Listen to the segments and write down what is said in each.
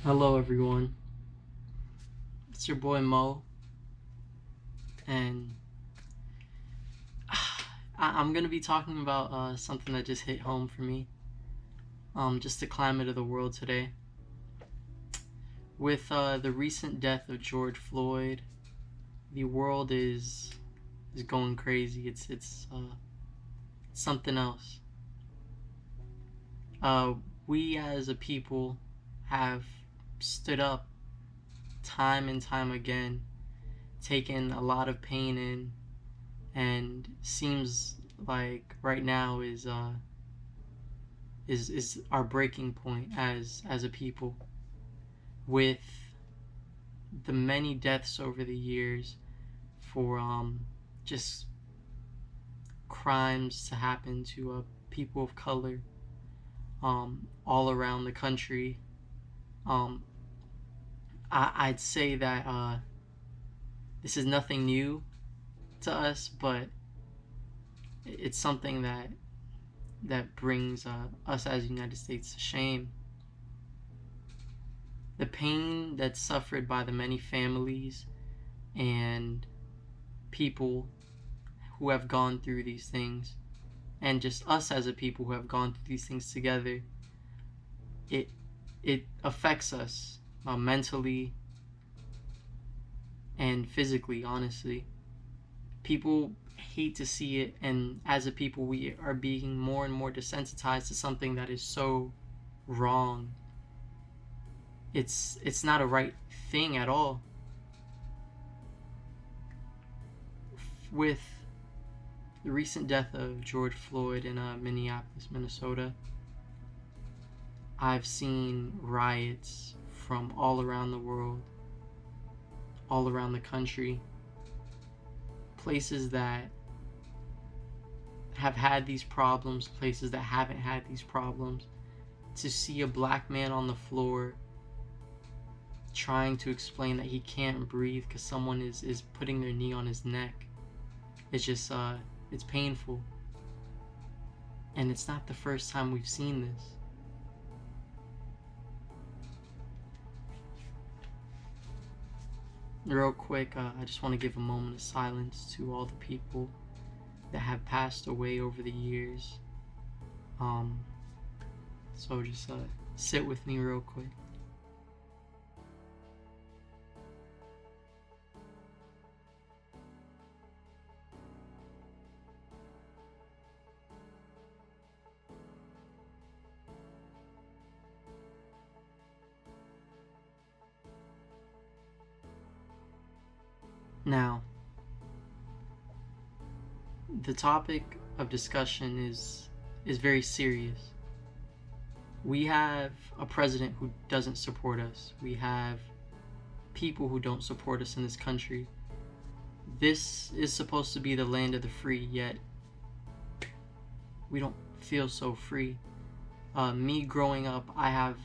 Hello everyone, it's your boy Mo, and I'm gonna be talking about something that just hit home for me. Just the climate of the world today. With the recent death of George Floyd, the world is going crazy. It's something else. We as a people have stood up time and time again, taken a lot of pain in, and seems like right now is our breaking point as a people. With the many deaths over the years for just crimes to happen to people of color all around the country, I'd say that this is nothing new to us, but it's something that brings us as the United States to shame. The pain that's suffered by the many families and people who have gone through these things, and just us as a people who have gone through these things together, it affects us mentally and physically, honestly. People hate to see it, and as a people we are being more and more desensitized to something that is so wrong. It's not a right thing at all. With the recent death of George Floyd in Minneapolis, Minnesota, I've seen riots from all around the world, all around the country, places that have had these problems, places that haven't had these problems. To see a black man on the floor trying to explain that he can't breathe because someone is putting their knee on his neck, it's just it's painful. And it's not the first time we've seen this. Real quick, I just want to give a moment of silence to all the people that have passed away over the years. So just sit with me real quick. Now, the topic of discussion is very serious. We have a president who doesn't support us. We have people who don't support us in this country. This is supposed to be the land of the free, yet we don't feel so free. Me growing up, I have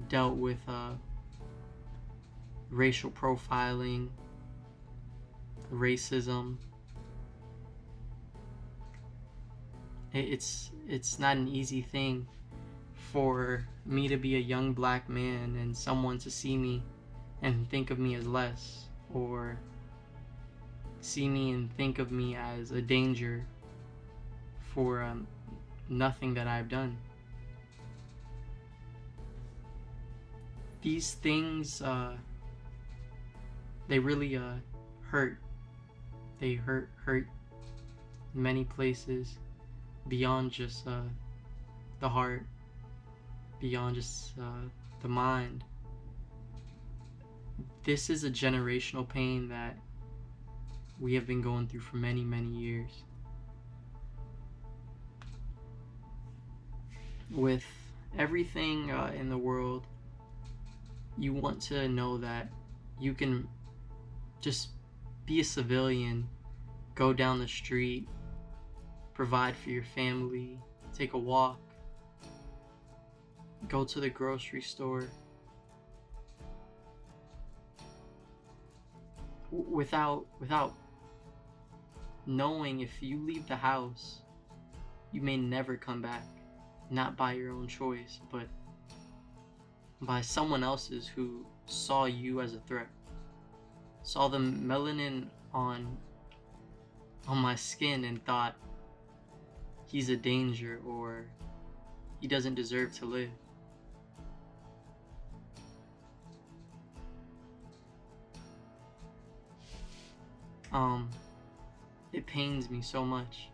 dealt with racial profiling, racism. It's not an easy thing for me to be a young black man and someone to see me and think of me as less, or see me and think of me as a danger for nothing that I've done. These things, they really hurt. They hurt in many places, beyond just the heart, beyond just the mind. This is a generational pain that we have been going through for many, many years. With everything in the world, you want to know that you can just be a civilian, go down the street, provide for your family, take a walk, go to the grocery store, without knowing if you leave the house, you may never come back, not by your own choice, but by someone else's who saw you as a threat, saw the melanin on my skin and thought he's a danger or he doesn't deserve to live. It pains me so much.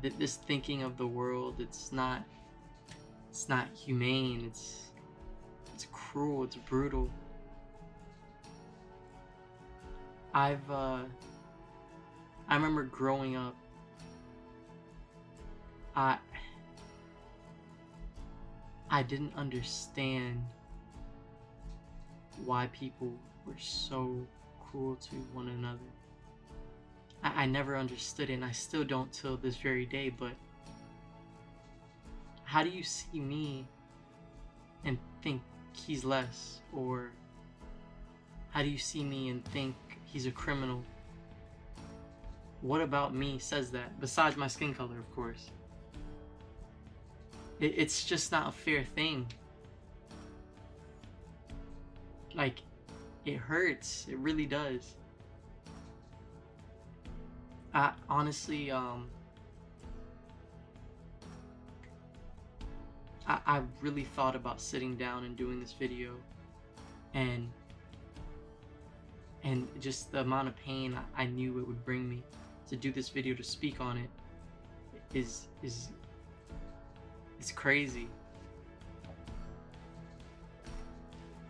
This thinking of the world, it's not humane. It's cruel. It's brutal. I remember growing up. I didn't understand why people were so cruel to one another. I never understood it, and I still don't till this very day, but how do you see me and think he's less? Or how do you see me and think he's a criminal? What about me says that? Besides my skin color, of course. It's just not a fair thing. Like, it hurts. It really does. I honestly, I really thought about sitting down and doing this video, and just the amount of pain I knew it would bring me to do this video, to speak on it, is it's crazy.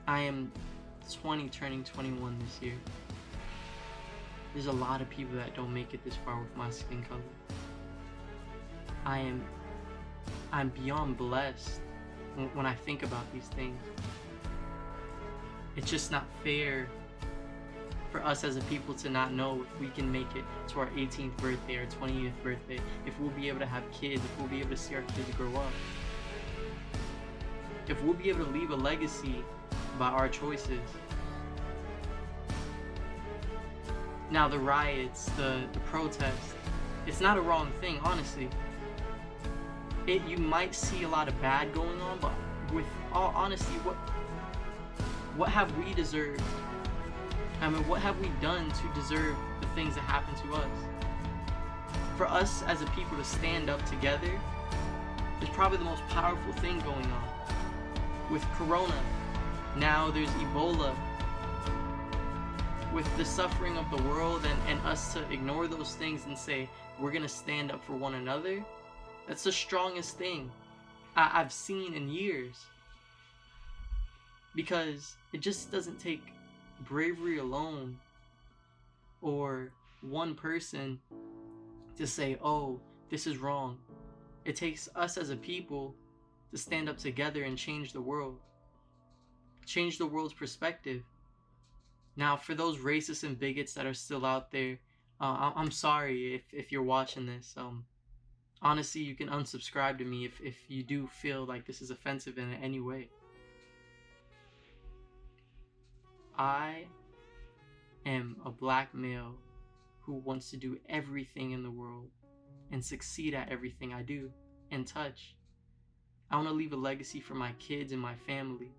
I am 20, turning 21 this year. There's a lot of people that don't make it this far with my skin color. I'm beyond blessed when I think about these things. It's just not fair for us as a people to not know if we can make it to our 18th birthday or 20th birthday, if we'll be able to have kids, if we'll be able to see our kids grow up, if we'll be able to leave a legacy by our choices. Now the riots, the protests, it's not a wrong thing, honestly. You might see a lot of bad going on, but with all honesty, what have we deserved? I mean, what have we done to deserve the things that happen to us? For us as a people to stand up together is probably the most powerful thing going on. With Corona, now there's Ebola. With the suffering of the world, and us to ignore those things and say we're gonna stand up for one another, that's the strongest thing I've seen in years. Because it just doesn't take bravery alone or one person to say, oh, this is wrong. It takes us as a people to stand up together and change the world, change the world's perspective. Now, for those racists and bigots that are still out there, I'm sorry if you're watching this. Honestly, you can unsubscribe to me if you do feel like this is offensive in any way. I am a black male who wants to do everything in the world and succeed at everything I do and touch. I want to leave a legacy for my kids and my family.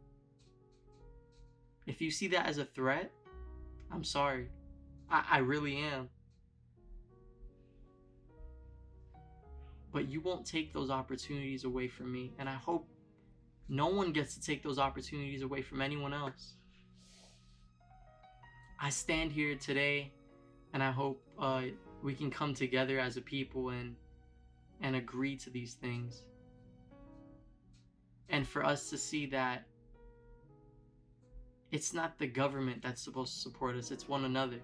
If you see that as a threat, I'm sorry. I really am. But you won't take those opportunities away from me, and I hope no one gets to take those opportunities away from anyone else. I stand here today, and I hope we can come together as a people and agree to these things. And for us to see that it's not the government that's supposed to support us, it's one another.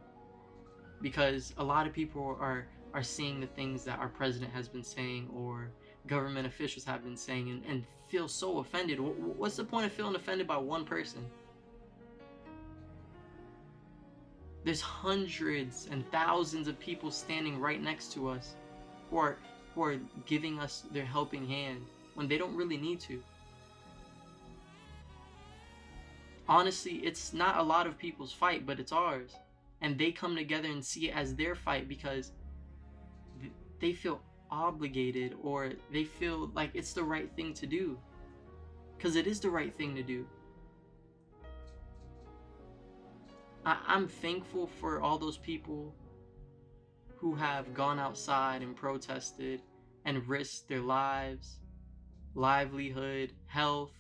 Because a lot of people are seeing the things that our president has been saying or government officials have been saying and feel so offended. What's the point of feeling offended by one person? There's hundreds and thousands of people standing right next to us who are giving us their helping hand when they don't really need to. honestly, it's not a lot of people's fight, but it's ours. And they come together and see it as their fight because they feel obligated, or they feel like it's the right thing to do. Because it is the right thing to do. I'm thankful for all those people who have gone outside and protested and risked their lives, livelihood, health.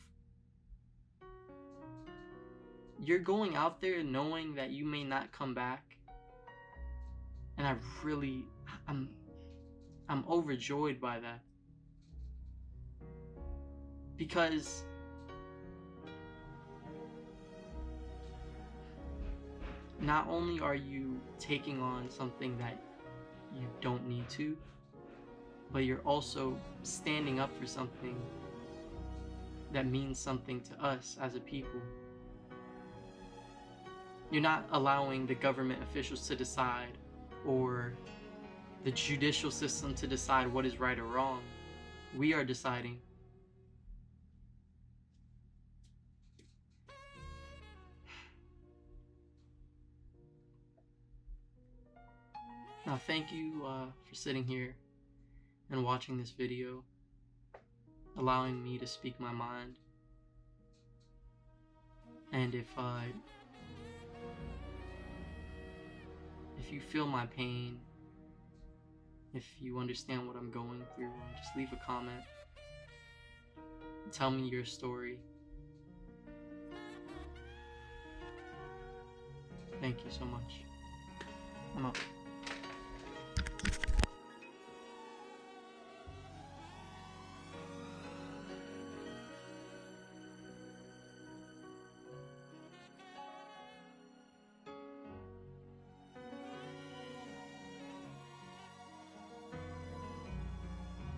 You're going out there knowing that you may not come back. And I'm overjoyed by that. Because not only are you taking on something that you don't need to, but you're also standing up for something that means something to us as a people. You're not allowing the government officials to decide, or the judicial system to decide what is right or wrong. We are deciding. Now, thank you for sitting here and watching this video, allowing me to speak my mind. And if you feel my pain, if you understand what I'm going through, just leave a comment. Tell me your story. Thank you so much. I'm out.